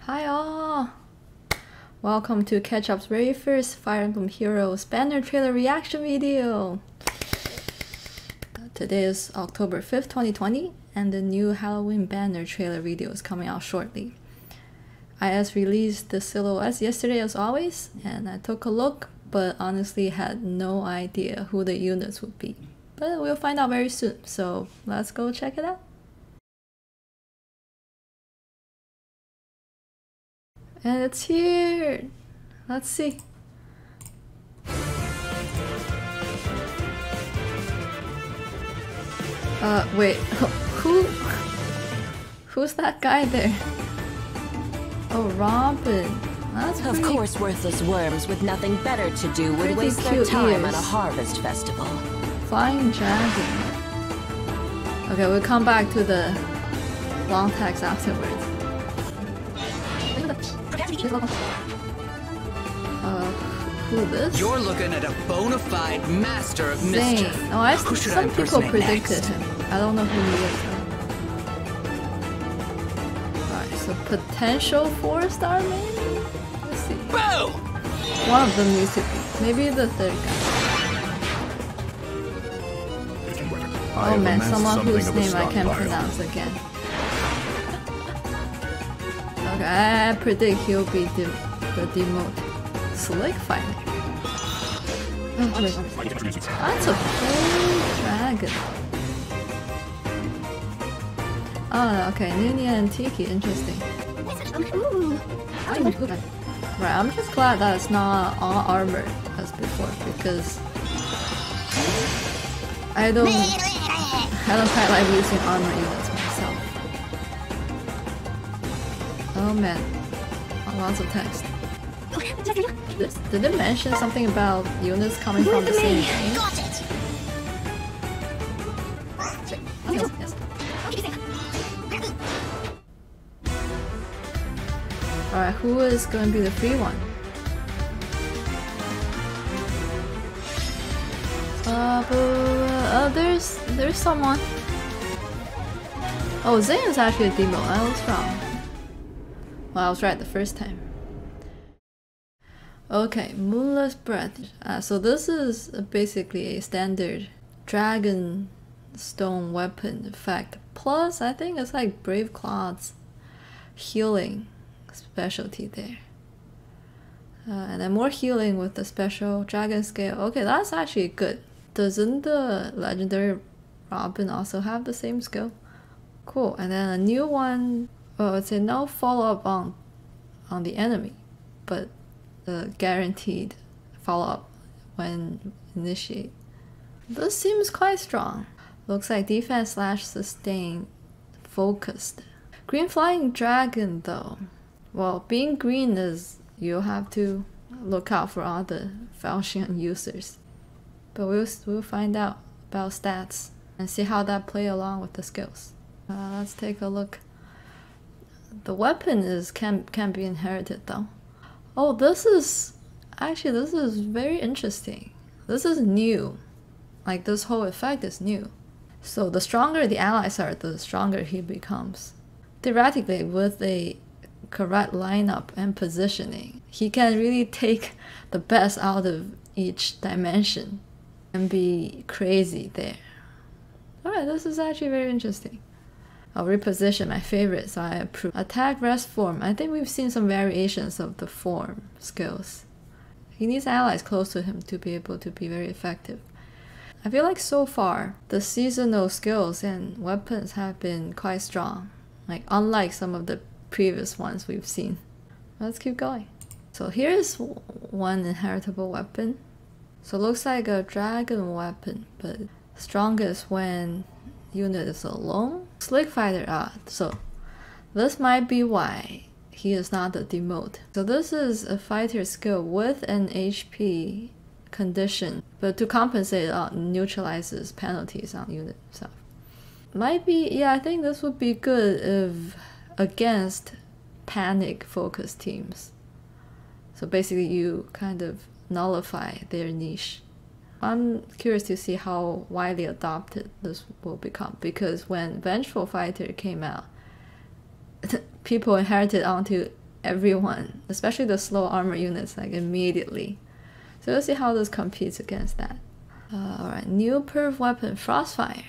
Hi all! Welcome to Ketchup's very first Fire Emblem Heroes banner trailer reaction video! Today is October 5th, 2020, and the new Halloween banner trailer video is coming out shortly. IS released the silhouettes yesterday as always, and I took a look, but honestly had no idea who the units would be. But we'll find out very soon, so let's go check it out. And it's here! Let's see. Wait, who's that guy there? Oh, Robin. That's pretty... Of course, worthless worms with nothing better to do would waste their time at a harvest festival. Flying dragon. Okay, we'll come back to the long text afterwards. Who this? You're looking at a bona fide master of mischief. Oh, some people predicted him. I don't know who he is. Alright, so potential 4-star maybe? Let's see. Boo! One of them needs to be. Maybe the third guy. Oh man, someone whose name I can't pronounce again. Okay, I predict he'll be the demote. Slick Fighter. Oh, wait. That's a full dragon. Oh, okay, Nina and Tiki, interesting. Right, I'm just glad that it's not all armored as before because I don't quite like using armor units myself. Oh man, lots of text. Did it mention something about units coming from the same game? Got it. Yes. Alright, who is going to be the free one? There's someone. Oh, Zane is actually a demo. I was wrong. Well, I was right the first time. Okay, Moonless Breath. So this is basically a standard dragon stone weapon effect. Plus, I think it's like Brave Claw's healing specialty there. And then more healing with the special dragon scale. Okay, that's actually good. Doesn't the legendary Robin also have the same skill? Cool. And then a new one. Oh, it's a no follow-up on the enemy, but the guaranteed follow-up when initiate. This seems quite strong. Looks like defense / sustain focused. Green flying dragon though. Well, being green is you'll have to look out for all the Falchion users. But we'll find out about stats and see how that play along with the skills. Let's take a look. The weapon can be inherited though. Oh, this is very interesting. This is new. Like this whole effect is new. So the stronger the allies are, the stronger he becomes. Theoretically, with a correct lineup and positioning, he can really take the best out of each dimension and be crazy there. Alright, this is actually very interesting. I'll reposition my favorite, so I approve. Attack, rest, form. I think we've seen some variations of the form skills. He needs allies close to him to be able to be very effective. I feel like so far, the seasonal skills and weapons have been quite strong. Like, unlike some of the previous ones we've seen. Let's keep going. So here's one inheritable weapon. So it looks like a dragon weapon, but strongest when unit is alone. Slick Fighter, so this might be why he is not the demote. So this is a fighter skill with an HP condition, but to compensate neutralizes penalties on unit itself. Might be, yeah, I think this would be good if against panic focused teams. So basically you kind of nullify their niche. I'm curious to see how widely adopted this will become, because when Vengeful Fighter came out, people inherited onto everyone, especially the slow armor units, like immediately. So let's see how this competes against that. Alright, new perf weapon, Frostfire.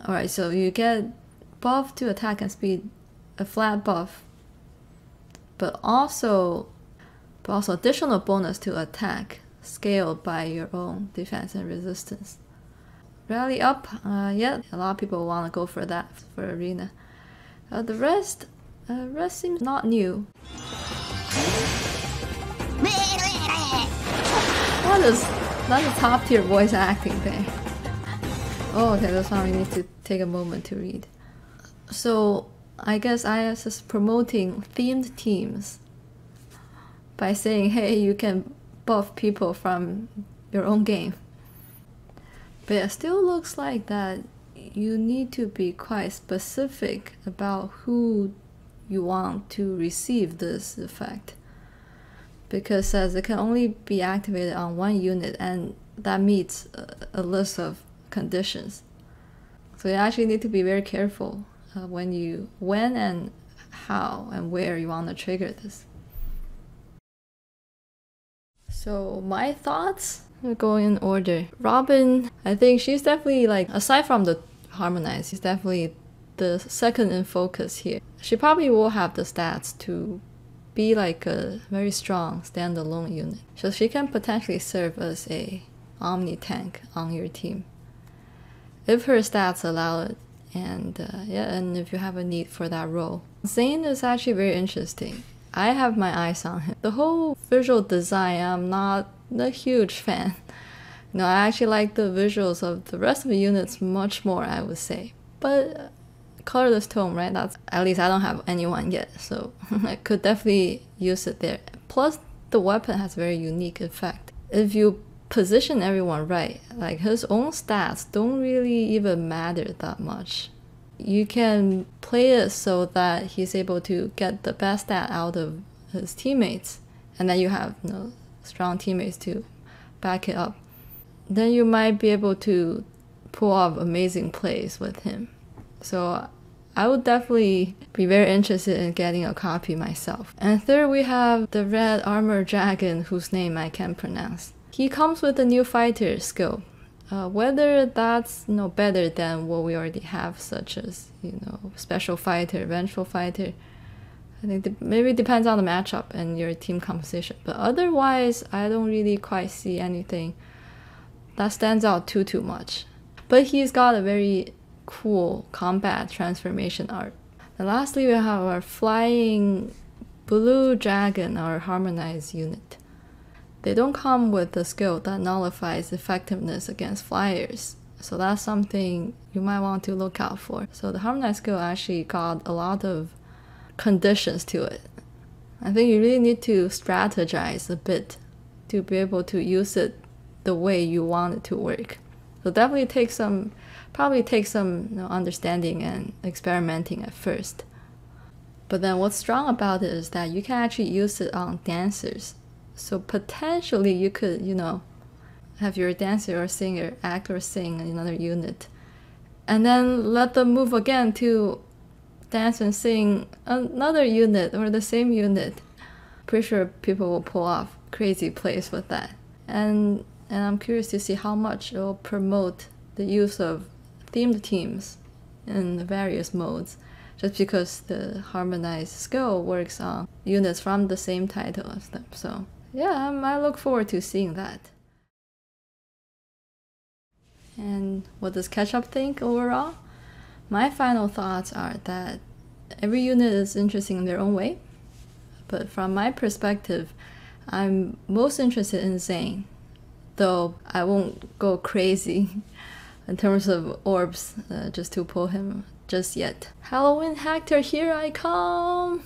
Alright, so you get buff to attack and speed, a flat buff, but also additional bonus to attack, scaled by your own defense and resistance. Rally up, yeah, a lot of people want to go for that for arena. The rest seems not new. That's a top tier voice acting thing. Oh, okay, that's why we need to take a moment to read. So I guess IS is promoting themed teams by saying, hey, you can buff people from your own game. But it still looks like that you need to be quite specific about who you want to receive this effect. Because it says it can only be activated on one unit, and that meets a list of conditions. So you actually need to be very careful when and how and where you want to trigger this. So my thoughts, we'll go in order. Robin, I think she's definitely, like, aside from the harmonize, she's definitely the second in focus here. She probably will have the stats to be like a very strong standalone unit. So she can potentially serve as a omni tank on your team if her stats allow it, and yeah, and if you have a need for that role. Zane is actually very interesting. I have my eyes on him. The whole visual design, I'm not a huge fan. No, I actually like the visuals of the rest of the units much more, I would say. But colorless tone, right? That's, at least I don't have anyone yet, so I could definitely use it there. Plus, the weapon has a very unique effect. If you position everyone right, like his own stats don't really even matter that much. You can play it so that he's able to get the best stat out of his teammates, and then you have, you know, strong teammates to back it up. Then you might be able to pull off amazing plays with him. So I would definitely be very interested in getting a copy myself. And third, we have the red armor dragon, whose name I can't pronounce. He comes with a new fighter skill. Whether that's, you know, better than what we already have, such as, you know, special fighter, vengeful fighter, I think maybe it depends on the matchup and your team composition. But otherwise, I don't really quite see anything that stands out too much. But he's got a very cool combat transformation art. And lastly, we have our flying blue dragon, our harmonized unit. They don't come with the skill that nullifies effectiveness against flyers, so that's something you might want to look out for. So the harmonized skill actually got a lot of conditions to it. I think you really need to strategize a bit to be able to use it the way you want it to work. So definitely probably take some, you know, understanding and experimenting at first. But then what's strong about it is that you can actually use it on dancers. So potentially you could, you know, have your dancer or singer act or sing in another unit, and then let them move again to dance and sing another unit or the same unit. Pretty sure people will pull off crazy plays with that. And I'm curious to see how much it will promote the use of themed teams in the various modes, just because the harmonized skill works on units from the same title as them. So yeah, I look forward to seeing that. And what does Ketchup think overall? My final thoughts are that every unit is interesting in their own way, but from my perspective, I'm most interested in Zane, though I won't go crazy in terms of orbs just to pull him just yet. Halloween Hector, here I come!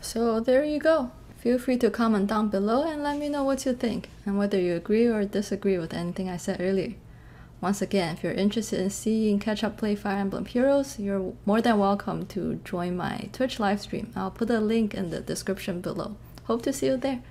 So there you go. Feel free to comment down below and let me know what you think, and whether you agree or disagree with anything I said earlier. Once again, if you're interested in seeing Ketchup play Fire Emblem Heroes, you're more than welcome to join my Twitch livestream. I'll put a link in the description below. Hope to see you there.